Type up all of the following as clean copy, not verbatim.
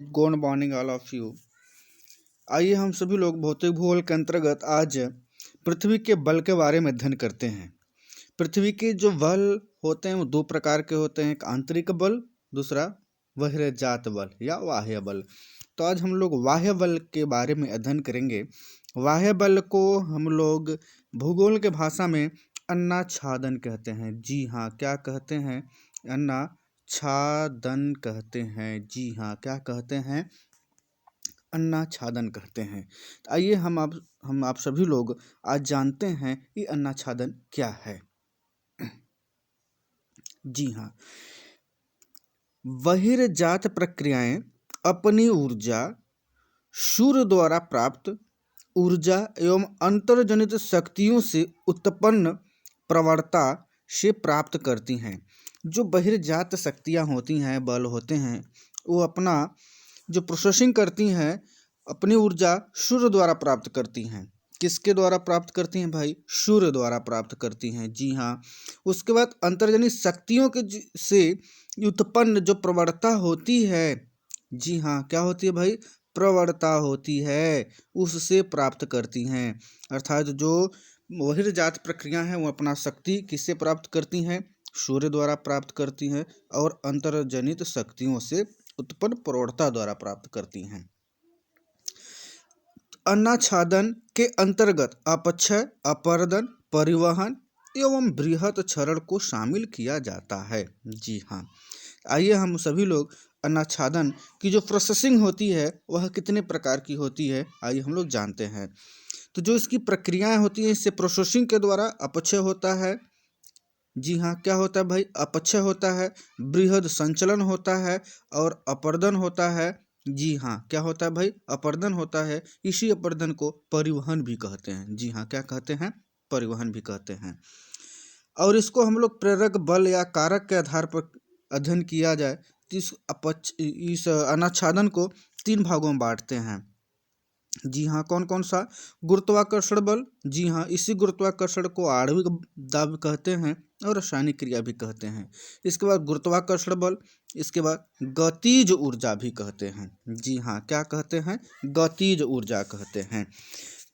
Good morning all of you. आइए हम सभी लोग भौतिक भूगोल के अंतर्गत आज पृथ्वी के बल के बारे में अध्ययन करते हैं। पृथ्वी के जो बल होते हैं वो दो प्रकार के होते हैं, एक आंतरिक बल, दूसरा बहिर्जात बल या बाह्य बल। तो आज हम लोग बाह्य बल के बारे में अध्ययन करेंगे। बाह्य बल को हम लोग भूगोल के भाषा में अन्नाच्छादन कहते हैं। जी हाँ, क्या कहते हैं? अन्नाच्छादन कहते हैं। जी हाँ, क्या कहते हैं? अन्नाच्छादन कहते हैं। तो आइए हम आप सभी लोग आज जानते हैं कि अन्नाच्छादन क्या है। जी हाँ, बहिर्जात प्रक्रियाएं अपनी ऊर्जा सूर्य द्वारा प्राप्त ऊर्जा एवं अंतर्जनित शक्तियों से उत्पन्न प्रवणता से प्राप्त करती हैं। जो बहिर्जात शक्तियाँ होती हैं, बल होते हैं, वो अपना जो प्रोसेसिंग करती हैं अपनी ऊर्जा सूर्य द्वारा प्राप्त करती हैं। किसके द्वारा प्राप्त करती हैं भाई? सूर्य द्वारा प्राप्त करती हैं। जी हाँ, उसके बाद अंतर्जनित शक्तियों के से उत्पन्न जो प्रवणता होती है, जी हाँ, क्या होती है भाई? प्रवणता होती है, उससे प्राप्त करती हैं। अर्थात जो बहिर्जात प्रक्रिया है वो अपना शक्ति किससे प्राप्त करती हैं? सूर्य द्वारा प्राप्त करती हैं और अंतर्जनित शक्तियों से उत्पन्न प्रवणता द्वारा प्राप्त करती हैं। अन्नाच्छादन के अंतर्गत अपक्षय, अपरदन, परिवहन एवं बृहत क्षरण को शामिल किया जाता है। जी हाँ, आइए हम सभी लोग अन्नाच्छादन की जो प्रोसेसिंग होती है वह कितने प्रकार की होती है आइए हम लोग जानते हैं। तो जो इसकी प्रक्रियाएं होती हैं, इससे प्रोसेसिंग के द्वारा अपक्षय होता है। जी हाँ, क्या होता है भाई? अपक्षय होता है, बृहद संचलन होता है और अपर्दन होता है। जी हाँ, क्या होता है भाई? अपर्दन होता है। इसी अपर्दन को परिवहन भी कहते हैं। जी हाँ, क्या कहते हैं? परिवहन भी कहते हैं। और इसको हम लोग प्रेरक बल या कारक के आधार पर अध्ययन किया जाए तो इस अन्नाच्छादन को 3 भागों में बांटते हैं। जी हाँ, कौन कौन सा? गुरुत्वाकर्षण बल। जी हाँ, इसी गुरुत्वाकर्षण को आणविक दाब कहते हैं और रासायनिक क्रिया भी कहते हैं। इसके बाद गुरुत्वाकर्षण बल, इसके बाद गतिज ऊर्जा भी कहते हैं। जी हाँ, क्या कहते हैं? गतिज ऊर्जा कहते हैं।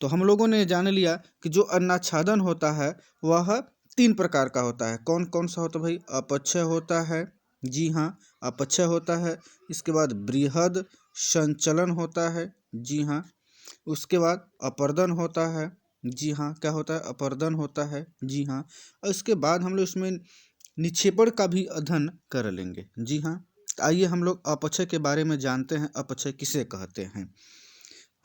तो हम लोगों ने जान लिया कि जो अन्नाच्छादन होता है वह 3 प्रकार का होता है। कौन कौन सा होता है भाई? अपक्षय होता है। जी हाँ, अपक्षय होता है। इसके बाद बृहद संचलन होता है। जी हाँ, उसके बाद अपर्दन होता है। जी हाँ, क्या होता है? अपर्दन होता है। जी हाँ, और इसके बाद हम लोग इसमें निक्षेपण का भी अध्ययन कर लेंगे। जी हाँ, आइए हम लोग अपक्षय के बारे में जानते हैं। अपक्षय किसे कहते हैं?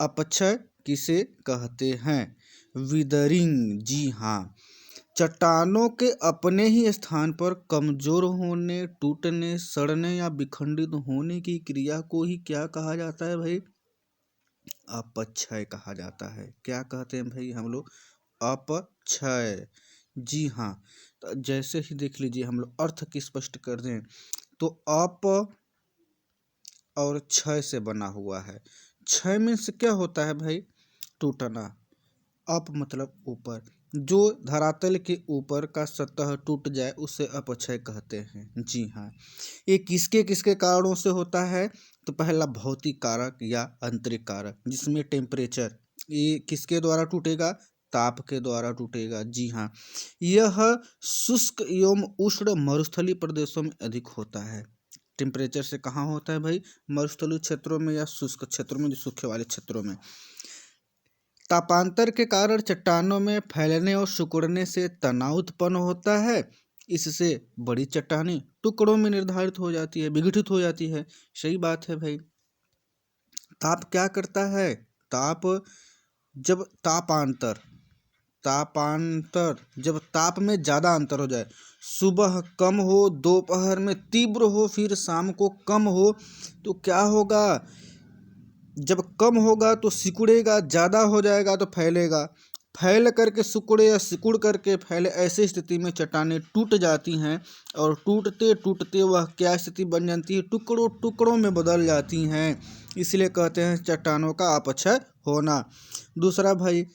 अपक्षय किसे कहते हैं? विदरिंग। जी हाँ, चट्टानों के अपने ही स्थान पर कमजोर होने, टूटने, सड़ने या विखंडित होने की क्रिया को ही क्या कहा जाता है भाई? अपक्षय कहा जाता है। क्या कहते हैं भाई हम लोग? अपक्षय। जी हाँ, तो जैसे ही देख लीजिए हम लोग अर्थ की स्पष्ट कर दें तो अप और क्षय से बना हुआ है। क्षय में से क्या होता है भाई? टूटना। अप मतलब ऊपर, जो धरातल के ऊपर का सतह टूट जाए उसे अपक्षय कहते हैं। जी हाँ, ये किसके किसके कारणों से होता है? तो पहला भौतिक कारक या आंतरिक कारक, जिसमें टेम्परेचर, ये किसके द्वारा टूटेगा? ताप के द्वारा टूटेगा। जी हाँ, यह शुष्क एवं उष्ण मरुस्थलीय प्रदेशों में अधिक होता है। टेम्परेचर से कहाँ होता है भाई? मरुस्थलीय क्षेत्रों में या शुष्क क्षेत्रों में, जो सूखे वाले क्षेत्रों में। तापांतर के कारण चट्टानों में फैलने और सिकुड़ने से तनाव उत्पन्न होता है। इससे बड़ी चट्टानें टुकड़ों में निर्धारित हो जाती है, विघटित हो जाती है। सही बात है भाई। ताप क्या करता है? ताप जब तापांतर तापांतर जब ताप में ज़्यादा अंतर हो जाए, सुबह कम हो, दोपहर में तीव्र हो, फिर शाम को कम हो, तो क्या होगा? जब कम होगा तो सिकुड़ेगा, ज़्यादा हो जाएगा तो फैलेगा, फैल करके सिकुड़े या सिकुड़ करके फैले, ऐसी स्थिति में चट्टानें टूट जाती हैं और टूटते टूटते वह क्या स्थिति बन जाती है? टुकड़ों टुकड़ों में बदल जाती हैं। इसलिए कहते हैं चट्टानों का अपक्षय होना। दूसरा भाई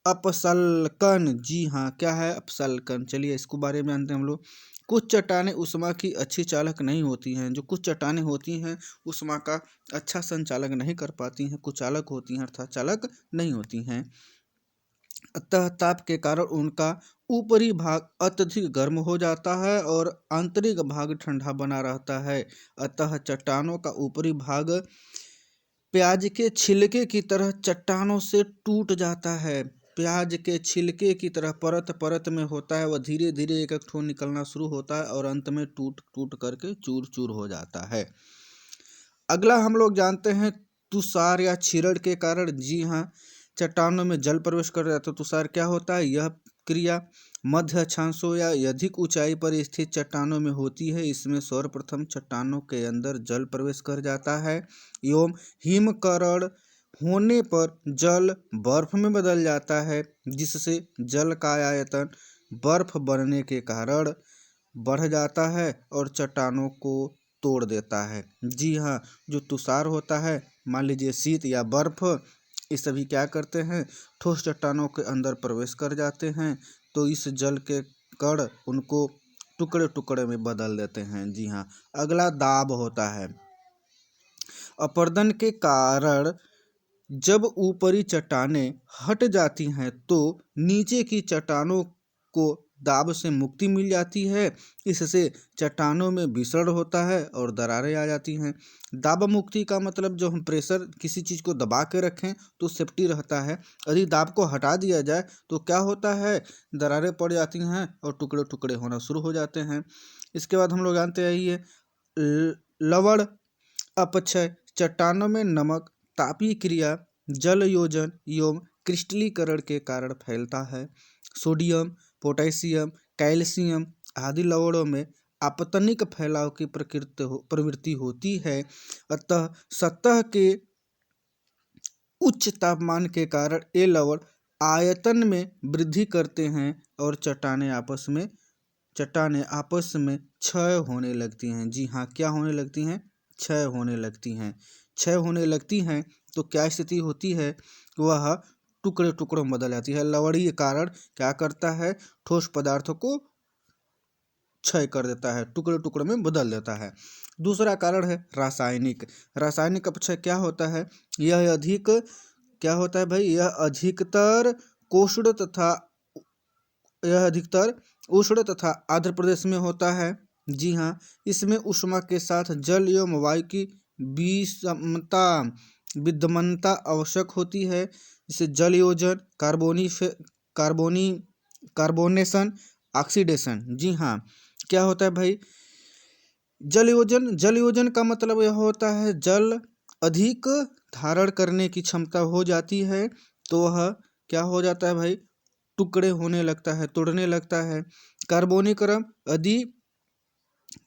अपसल्कन। जी हाँ, क्या है अपसल्कन? चलिए इसको बारे में जानते हैं हम लोग। कुछ चट्टानें ऊष्मा की अच्छी चालक नहीं होती हैं। जो कुछ चट्टानें होती हैं ऊष्मा का अच्छा संचालक नहीं कर पाती हैं, कुचालक होती हैं अर्थात चालक नहीं होती हैं। अतः ताप के कारण उनका ऊपरी भाग अत्यधिक गर्म हो जाता है और आंतरिक भाग ठंडा बना रहता है। अतः चट्टानों का ऊपरी भाग प्याज के छिलके की तरह चट्टानों से टूट जाता है। प्याज के छिलके की तरह परत परत में होता है, वह धीरे धीरे एक एक ठो निकलना शुरू होता है और अंत में टूट टूट करके चूर चूर हो जाता है। अगला हम लोग जानते हैं तुषार या छीरड़ के कारण। जी हाँ, चट्टानों में जल प्रवेश कर जाता है। तुषार क्या होता है? यह क्रिया मध्य अक्षांशों या अधिक ऊंचाई पर स्थित चट्टानों में होती है। इसमें सर्वप्रथम चट्टानों के अंदर जल प्रवेश कर जाता है एवं हिमकरण होने पर जल बर्फ में बदल जाता है, जिससे जल का आयतन बर्फ बनने के कारण बढ़ जाता है और चट्टानों को तोड़ देता है। जी हाँ, जो तुषार होता है, मान लीजिए शीत या बर्फ, ये सभी क्या करते हैं? ठोस चट्टानों के अंदर प्रवेश कर जाते हैं, तो इस जल के कण उनको टुकड़े टुकड़े में बदल देते हैं। जी हाँ, अगला दाब होता है। अपरदन के कारण जब ऊपरी चट्टानें हट जाती हैं तो नीचे की चट्टानों को दाब से मुक्ति मिल जाती है। इससे चट्टानों में विसरण होता है और दरारें आ जाती हैं। दाब मुक्ति का मतलब जो हम प्रेशर किसी चीज़ को दबा के रखें तो सेफ्टी रहता है। यदि दाब को हटा दिया जाए तो क्या होता है? दरारें पड़ जाती हैं और टुकड़े टुकड़े होना शुरू हो जाते हैं। इसके बाद हम लोग जानते हैं ये लवण अपक्षय। चट्टानों में नमक तापीय क्रिया जल योजन एवं क्रिस्टलीकरण के कारण फैलता है। सोडियम, पोटेशियम, कैल्शियम आदि लवणों में आपतनिक फैलाव की प्रवृत्ति होती है। अतः सतह के उच्च तापमान के कारण ये लवण आयतन में वृद्धि करते हैं और चट्टानें आपस में क्षय होने लगती हैं। जी हाँ, क्या होने लगती हैं? क्षय होने लगती हैं। क्षय होने लगती हैं तो क्या स्थिति होती है? वह टुकड़े टुकड़ों में बदल जाती है। लवणीय कारण क्या करता है? ठोस पदार्थों को क्षय कर देता है, टुकड़े टुकड़े में बदल देता है। दूसरा कारण है रासायनिक। रासायनिक अपक्षय क्या होता है? यह अधिक क्या होता है भाई? यह अधिकतर उष्ण तथा आर्द्र प्रदेश में होता है। जी हाँ, इसमें ऊष्मा के साथ जल एवं वायु की विद्यमानता आवश्यक होती है। जिसे जल योजन, कार्बोनेशन, ऑक्सीडेशन। जी हाँ, क्या होता है भाई? जल योजन का मतलब यह होता है जल अधिक धारण करने की क्षमता हो जाती है तो वह क्या हो जाता है भाई? टुकड़े होने लगता है, तोड़ने लगता है। कार्बोनीकरण यदि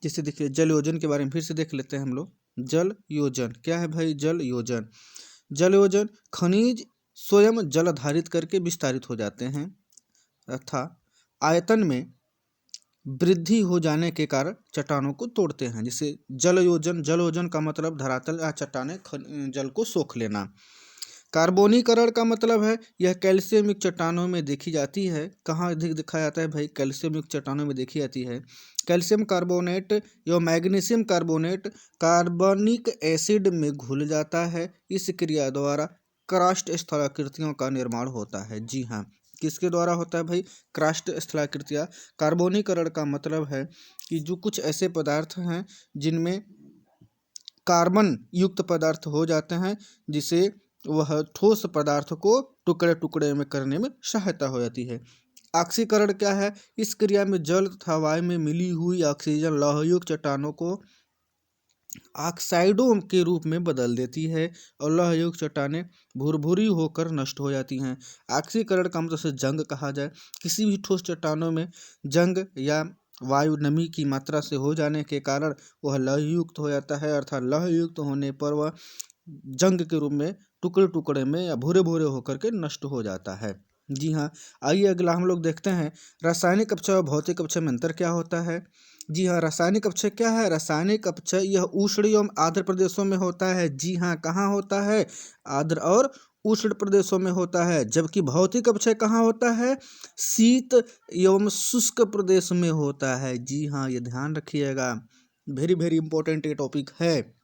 जैसे देखिए जल योजन के बारे में फिर से देख लेते हैं हम लोग। जल योजन क्या है भाई? जल योजन खनिज स्वयं जल धारित करके विस्तारित हो जाते हैं तथा आयतन में वृद्धि हो जाने के कारण चट्टानों को तोड़ते हैं। जैसे जल योजन का मतलब धरातल या चट्टानें जल को सोख लेना। कार्बोनीकरण का मतलब है यह कैल्शियम युक्त चट्टानों में देखी जाती है। कहाँ अधिक देखा जाता है भाई? कैल्शियम युक्त चट्टानों में देखी जाती है। कैल्शियम कार्बोनेट एवं मैग्नीशियम कार्बोनेट कार्बनिक एसिड में घुल जाता है। इस क्रिया द्वारा क्रस्ट स्थलाकृतियों का निर्माण होता है। जी हाँ, किसके द्वारा होता है भाई? क्रस्ट स्थलाकृतियाँ। कार्बोनीकरण का मतलब है कि जो कुछ ऐसे पदार्थ हैं जिनमें कार्बन युक्त पदार्थ हो जाते हैं, जिसे वह ठोस पदार्थ को टुकड़े टुकड़े में करने में सहायता हो जाती है। ऑक्सीकरण क्या है? इस क्रिया में जल तथा वायु में मिली हुई ऑक्सीजन लौहयुक्त चट्टानों को ऑक्साइडों के रूप में बदल देती है और लौहयुक्त चट्टानें भुरभुरी होकर नष्ट हो जाती हैं। ऑक्सीकरण का मतलब से जंग कहा जाए। किसी भी ठोस चट्टानों में जंग या वायु नमी की मात्रा से हो जाने के कारण वह लौहयुक्त हो जाता है, अर्थात लौहयुक्त होने पर वह जंग के रूप में टुकड़े टुकड़े में या भूरे भूरे होकर के नष्ट हो जाता है। जी हाँ, आइए अगला हम लोग देखते हैं रासायनिक अपक्षय और भौतिक अपक्षय में अंतर क्या होता है। जी हाँ, रासायनिक अपक्षय क्या है? रासायनिक अपक्षय यह उष्ण एवं आर्द्र प्रदेशों में होता है। जी हाँ, कहाँ होता है? आर्द्र और उष्ण प्रदेशों में होता है, जबकि भौतिक अपक्षय कहाँ होता है? शीत एवं शुष्क प्रदेश में होता है। जी हाँ, ये ध्यान रखिएगा, वेरी वेरी इंपॉर्टेंट ये टॉपिक है।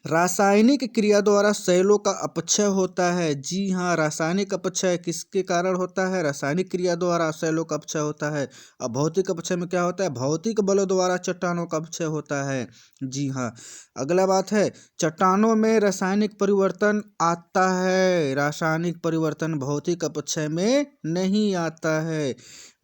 रासायनिक क्रिया द्वारा शैलों का अपक्षय होता है। जी हाँ, रासायनिक अपक्षय किसके कारण होता है? रासायनिक क्रिया द्वारा शैलों का अपक्षय होता है। अब भौतिक अपक्षय में क्या होता है? भौतिक बलों द्वारा चट्टानों का अपक्षय होता है। जी हाँ, अगला बात है, चट्टानों में रासायनिक परिवर्तन आता है। रासायनिक परिवर्तन भौतिक अपक्षय में नहीं आता है।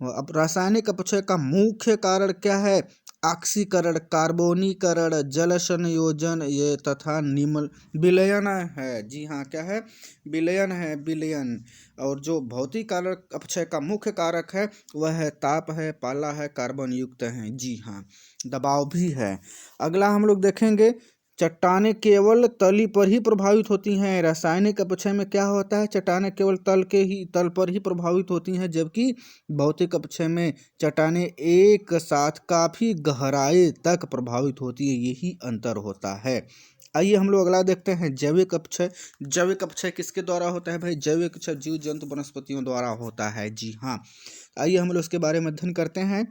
अब रासायनिक अपक्षय का मुख्य कारण क्या है? ऑक्सीकरण, कार्बोनीकरण, जल संयोजन ये तथा निम्न विलयन है। जी हाँ, क्या है? विलयन है, विलयन। और जो भौतिक कारक अपक्षय का मुख्य कारक है वह है ताप है, पाला है, कार्बन युक्त है। जी हाँ, दबाव भी है। अगला हम लोग देखेंगे, चट्टानें केवल तली पर ही प्रभावित होती हैं। रासायनिक अपक्षय में क्या होता है? चट्टानें केवल तल पर ही प्रभावित होती हैं, जबकि भौतिक अपक्षय में चट्टानें एक साथ काफी गहराई तक प्रभावित होती है। यही अंतर होता है। आइए हम लोग अगला देखते हैं, जैविक अपक्षय। जैविक अपक्षय किसके द्वारा होता है भाई? जैविक अपक्षय जीव जंतु वनस्पतियों द्वारा होता है। जी हाँ, आइए हम लोग उसके बारे में अध्ययन करते हैं।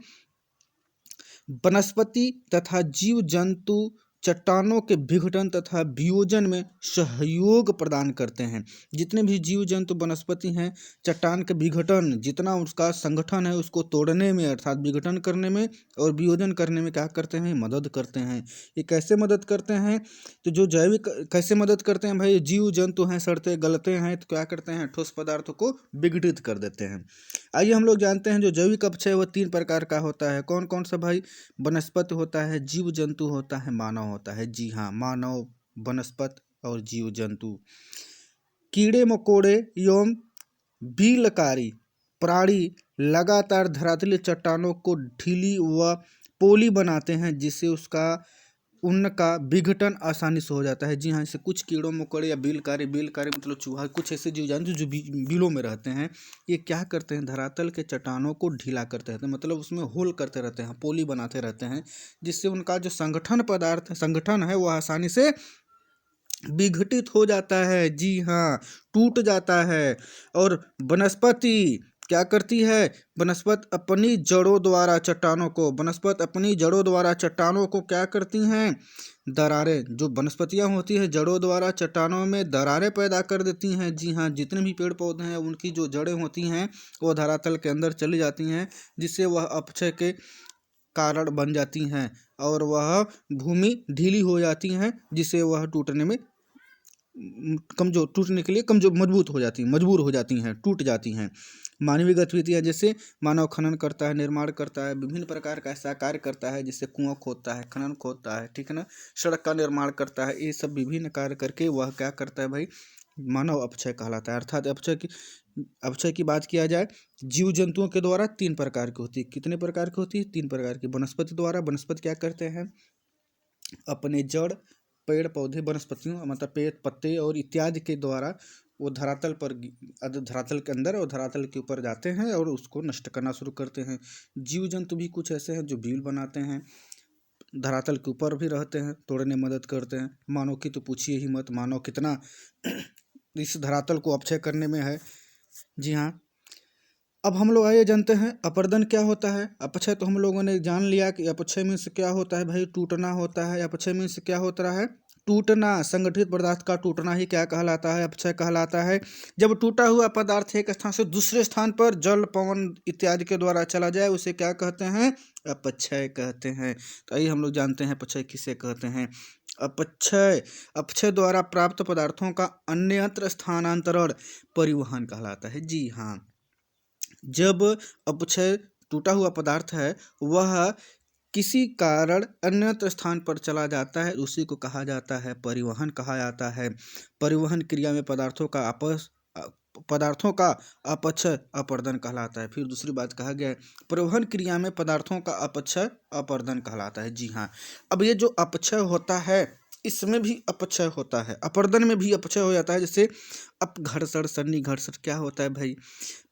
वनस्पति तथा जीव जंतु चट्टानों के विघटन तथा वियोजन में सहयोग प्रदान करते हैं। जितने भी जीव जंतु वनस्पति हैं, चट्टान के विघटन, जितना उसका संगठन है उसको तोड़ने में अर्थात विघटन करने में और वियोजन करने में क्या करते हैं? मदद करते हैं। ये कैसे मदद करते हैं? तो जो जैविक कैसे मदद करते हैं भाई? जीव जंतु हैं, सड़ते गलते हैं तो क्या करते हैं? ठोस पदार्थों को विघटित कर देते हैं। आइए हम लोग जानते हैं, जो जैविक अपक्षय वह 3 प्रकार का होता है। कौन कौन सा भाई? वनस्पति होता है, जीव जंतु होता है, मानव होता है। जी हाँ, मानव, वनस्पति और जीव जंतु। कीड़े मकोड़े एवं बिलकारी प्राणी लगातार धरातलीय चट्टानों को ढीली व पोली बनाते हैं, जिससे उनका विघटन आसानी से हो जाता है। जी हाँ, जैसे कुछ कीड़ों मकोड़े या बिलकारी मतलब चूहा, कुछ ऐसे जीव जंतु जो बिलों में रहते हैं, ये क्या करते हैं? धरातल के चट्टानों को ढीला करते रहते हैं, मतलब उसमें होल करते रहते हैं, पोली बनाते रहते हैं, जिससे उनका जो संगठन है वह आसानी से विघटित हो जाता है। जी हाँ, टूट जाता है। और वनस्पति क्या करती है? वनस्पति अपनी जड़ों द्वारा चट्टानों को क्या करती हैं? दरारें, जो वनस्पतियां होती हैं जड़ों द्वारा चट्टानों में दरारें पैदा कर देती हैं। जी हाँ, जितने भी पेड़ पौधे हैं उनकी जो जड़ें होती हैं वो धरातल के अंदर चली जाती हैं, जिससे वह अपक्षय के कारण बन जाती हैं और वह भूमि ढीली हो जाती हैं, जिससे वह टूटने के लिए मजबूर हो जाती हैं, टूट जाती हैं। मानवीय गतिविधियाँ, जैसे मानव खनन करता है, निर्माण करता है, विभिन्न प्रकार का ऐसा कार्य करता है, जैसे कुआं खोदता है, खनन खोदता है, ठीक है ना, सड़क का निर्माण करता है, ये सब विभिन्न कार्य करके वह क्या करता है भाई? मानव अपक्षय कहलाता है। अर्थात अपक्षय की बात किया जाए, जीव जंतुओं के द्वारा 3 प्रकार की होती है। कितने प्रकार की होती है? 3 प्रकार की। वनस्पति द्वारा, वनस्पति क्या करते हैं? अपने जड़, पेड़ पौधे, वनस्पतियों मतलब पेड़ पत्ते और इत्यादि के द्वारा वो धरातल के अंदर और धरातल के ऊपर जाते हैं और उसको नष्ट करना शुरू करते हैं। जीव जंतु भी कुछ ऐसे हैं जो बिल बनाते हैं, धरातल के ऊपर भी रहते हैं, तोड़ने में मदद करते हैं। मानव की तो पूछिए ही मत, मानव कितना इस धरातल को अपक्षय करने में है। जी हाँ, अब हम लोग आइए जानते हैं अपरदन क्या होता है। अपक्षय तो हम लोगों ने जान लिया कि अपक्षय मीन्स क्या होता है भाई? टूटना होता है। अपक्षय मीन्स क्या होता है? टूटना। संगठित पदार्थ का टूटना ही क्या कहलाता है? अपक्षय कहलाता है। जब टूटा हुआ पदार्थ एक स्थान से दूसरे स्थान पर जल, पवन इत्यादि के द्वारा चला जाए, उसे क्या कहते हैं? अपक्षय कहते हैं। तो आइए हम लोग जानते हैं अपक्षय किसे कहते हैं। अपक्षय द्वारा प्राप्त पदार्थों का अन्यत्र स्थानांतरण परिवहन कहलाता है। जी हाँ, जब अपक्षय टूटा हुआ पदार्थ है वह किसी कारण अन्यत्र स्थान पर चला जाता है, उसी को कहा जाता है परिवहन कहा जाता है। परिवहन क्रिया में पदार्थों का अपक्षय अपरदन कहलाता है। फिर दूसरी बात कहा गया है, परिवहन क्रिया में पदार्थों का अपक्षय अपरदन कहलाता है। जी हाँ, अब ये जो अपक्षय होता है इसमें भी अपक्षय होता है, अपरदन में भी अपक्षय हो जाता है। जैसे अपघर्षण, सन्निघर्षण क्या होता है भाई?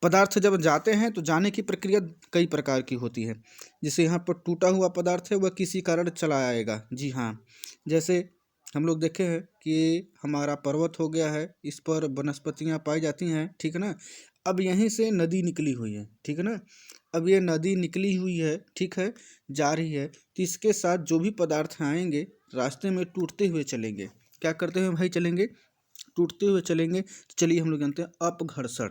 पदार्थ जब जाते हैं तो जाने की प्रक्रिया कई प्रकार की होती है। जैसे यहाँ पर टूटा हुआ पदार्थ है वह किसी कारण चला आएगा। जी हाँ, जैसे हम लोग देखे हैं कि हमारा पर्वत हो गया है, इस पर वनस्पतियाँ पाई जाती हैं, ठीक है ना। अब यहीं से नदी निकली हुई है, ठीक है ना। अब ये नदी निकली हुई है, ठीक है, जा रही है, तो इसके साथ जो भी पदार्थ आएंगे रास्ते में टूटते हुए चलेंगे। क्या करते हुए भाई चलेंगे? टूटते हुए चलेंगे। तो चलिए हम लोग जानते हैं अपघर्षण।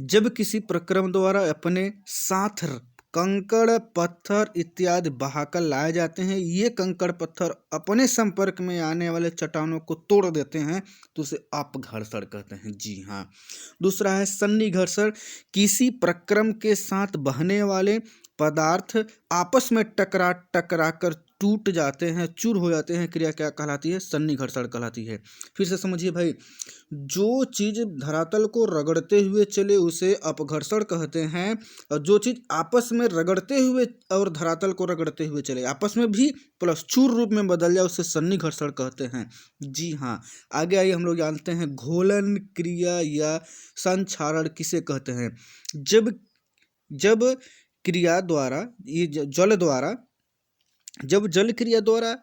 जब किसी प्रक्रम द्वारा अपने साथ कंकड़ पत्थर इत्यादि बहाकर लाए जाते हैं, ये कंकड़ पत्थर अपने संपर्क में आने वाले चट्टानों को तोड़ देते हैं, तो उसे अपघर्षण कहते हैं। जी हाँ। दूसरा है सन्निघर्षण। किसी प्रक्रम के साथ बहने वाले पदार्थ आपस में टकरा टकरा कर टूट जाते हैं, चूर हो जाते हैं, क्रिया क्या कहलाती है? सन्निघर्षण कहलाती है। फिर से समझिए भाई, जो चीज धरातल को रगड़ते हुए चले उसे अपघर्षण कहते हैं, और जो चीज आपस में रगड़ते हुए और धरातल को रगड़ते हुए चले, आपस में भी प्लस चूर रूप में बदल जाए, उसे सन्निघर्षण कहते हैं। जी हाँ। आगे आइए हम लोग जानते हैं घोलन क्रिया या संक्षारण किसे कहते हैं। जब जब क्रिया द्वारा जल द्वारा जब जल क्रिया द्वारा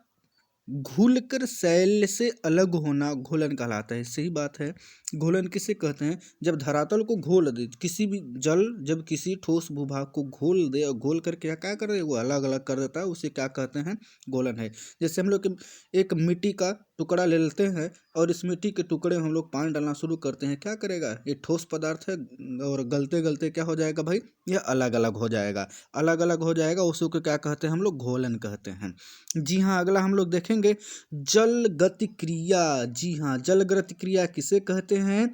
घुलकर शैल से अलग होना घोलन कहलाता है। सही बात है। घोलन किसे कहते हैं? जब धरातल को घोल दे, किसी भी जल जब किसी ठोस भूभाग को घोल दे और घोल कर क्या क्या कर दे, वो अलग अलग कर देता है, उसे क्या कहते हैं? घोलन है। जैसे हम लोग एक मिट्टी का टुकड़ा ले लेते हैं और इस मिट्टी के टुकड़े में हम लोग पानी डालना शुरू करते हैं, क्या करेगा? ये ठोस पदार्थ है और गलते गलते क्या हो जाएगा भाई? यह अलग अलग हो जाएगा। अलग अलग हो जाएगा, उसी को क्या कहते हैं? हम लोग घोलन कहते हैं। जी हाँ। अगला हम लोग देखेंगे जल गति क्रिया। जी हाँ, जल गति क्रिया किसे कहते हैं?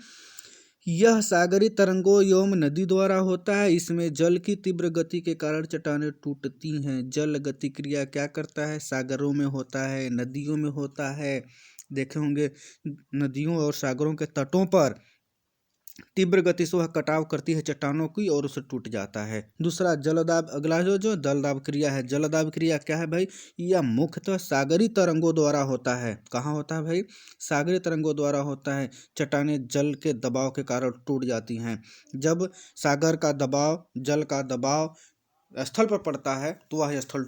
यह सागरी तरंगों एवं नदी द्वारा होता है। इसमें जल की तीव्र गति के कारण चट्टानें टूटती हैं। जल गति क्रिया क्या करता है? सागरों में होता है, नदियों में होता है। देखे होंगे नदियों और सागरों के तटों पर तीव्र गति से वह कटाव करती है चट्टानों की और उसे टूट जाता है। दूसरा जलदाब। अगला जो जलदाब क्रिया है, जलदाब क्रिया क्या है भाई? यह मुख्यतः सागरी तरंगों द्वारा होता है। कहाँ होता है भाई? सागरी तरंगों द्वारा होता है। चट्टानें जल के दबाव के कारण टूट जाती हैं। जब सागर का दबाव, जल का दबाव स्थल पर पड़ता है तो वह स्थल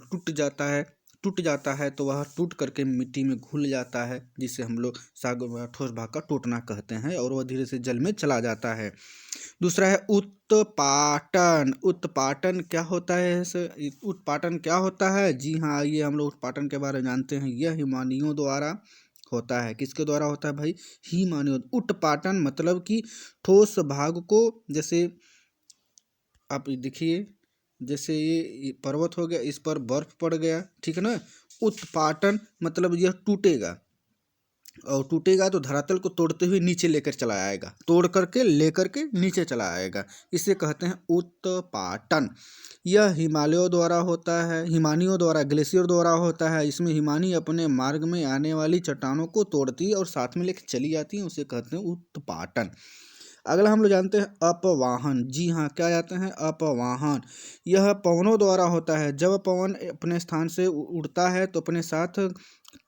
टूट जाता है तो वह टूट करके मिट्टी में घुल जाता है, जिसे हम लोग सागर ठोस भाग का टूटना कहते हैं, और वह धीरे से जल में चला जाता है। दूसरा है उत्पाटन। उत्पाटन क्या होता है? उत्पाटन क्या होता है? जी हाँ, आइए हम लोग उत्पाटन के बारे में जानते हैं। यह हिमानियों द्वारा होता है। किसके द्वारा होता है भाई? हिमानियों। उत्पाटन मतलब कि ठोस भाग को, जैसे आप देखिए, जैसे ये पर्वत हो गया, इस पर बर्फ पड़ गया, ठीक है ना। उत्पाटन मतलब यह टूटेगा, और टूटेगा तो धरातल को तोड़ते हुए नीचे लेकर चला आएगा, तोड़ करके लेकर के नीचे चला आएगा, इसे कहते हैं उत्पाटन। यह हिमालयों द्वारा होता है, हिमानियों द्वारा, ग्लेशियर द्वारा होता है। इसमें हिमानी अपने मार्ग में आने वाली चट्टानों को तोड़ती है और साथ में लेकर चली जाती है, उसे कहते हैं उत्पाटन। अगला हम लोग जानते हैं अपवाहन। जी हाँ, क्या जाते हैं? अपवाहन। यह पवनों द्वारा होता है। जब पवन अपने स्थान से उड़ता है तो अपने साथ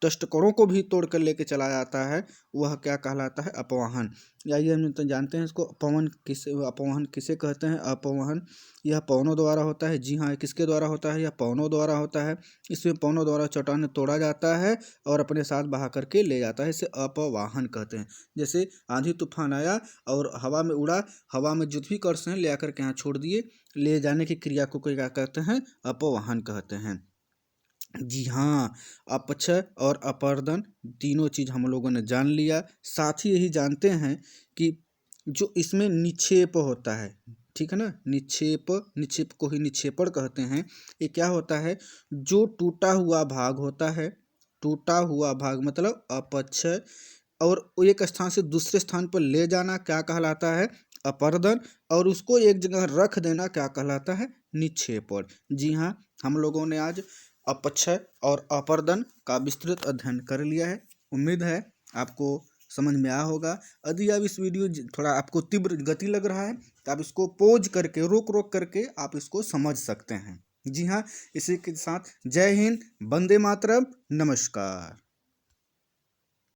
तष्टकणों को भी तोड़ कर लेके चला जाता है, वह क्या कहलाता है? अपवाहन। आइए हम तो जानते हैं इसको, अपवाहन किसे कहते हैं? अपवाहन यह पवनों द्वारा होता है। जी हाँ, किसके द्वारा होता है? यह पवनों द्वारा होता है। इसमें पवनों द्वारा चट्टान तोड़ा जाता है और अपने साथ बहा करके ले जाता है, इसे अपवाहन कहते हैं। जैसे आंधी तूफान आया और हवा में उड़ा, हवा में जितनी कर्ष हैं ले आकर के यहाँ छोड़ दिए, ले जाने की क्रिया को क्या कहते हैं? अपवाहन कहते हैं। जी हाँ। अपक्षय और अपर्दन तीनों चीज हम लोगों ने जान लिया। साथ ही यही जानते हैं कि जो इसमें निक्षेप होता है, ठीक है ना, निक्षेप को ही निक्षेपण कहते हैं। ये क्या होता है? जो टूटा हुआ भाग होता है, टूटा हुआ भाग मतलब अपक्षय, और एक स्थान से दूसरे स्थान पर ले जाना क्या कहलाता है? अपर्दन। और उसको एक जगह रख देना क्या कहलाता है? निक्षेपण। जी हाँ, हम लोगों ने आज अपक्षय और अपर्दन का विस्तृत अध्ययन कर लिया है। उम्मीद है आपको समझ में आया होगा। यदि अब इस वीडियो थोड़ा आपको तीव्र गति लग रहा है तो आप इसको पॉज करके, रोक रोक करके आप इसको समझ सकते हैं। जी हाँ, इसी के साथ जय हिंद, वंदे मातरम, नमस्कार।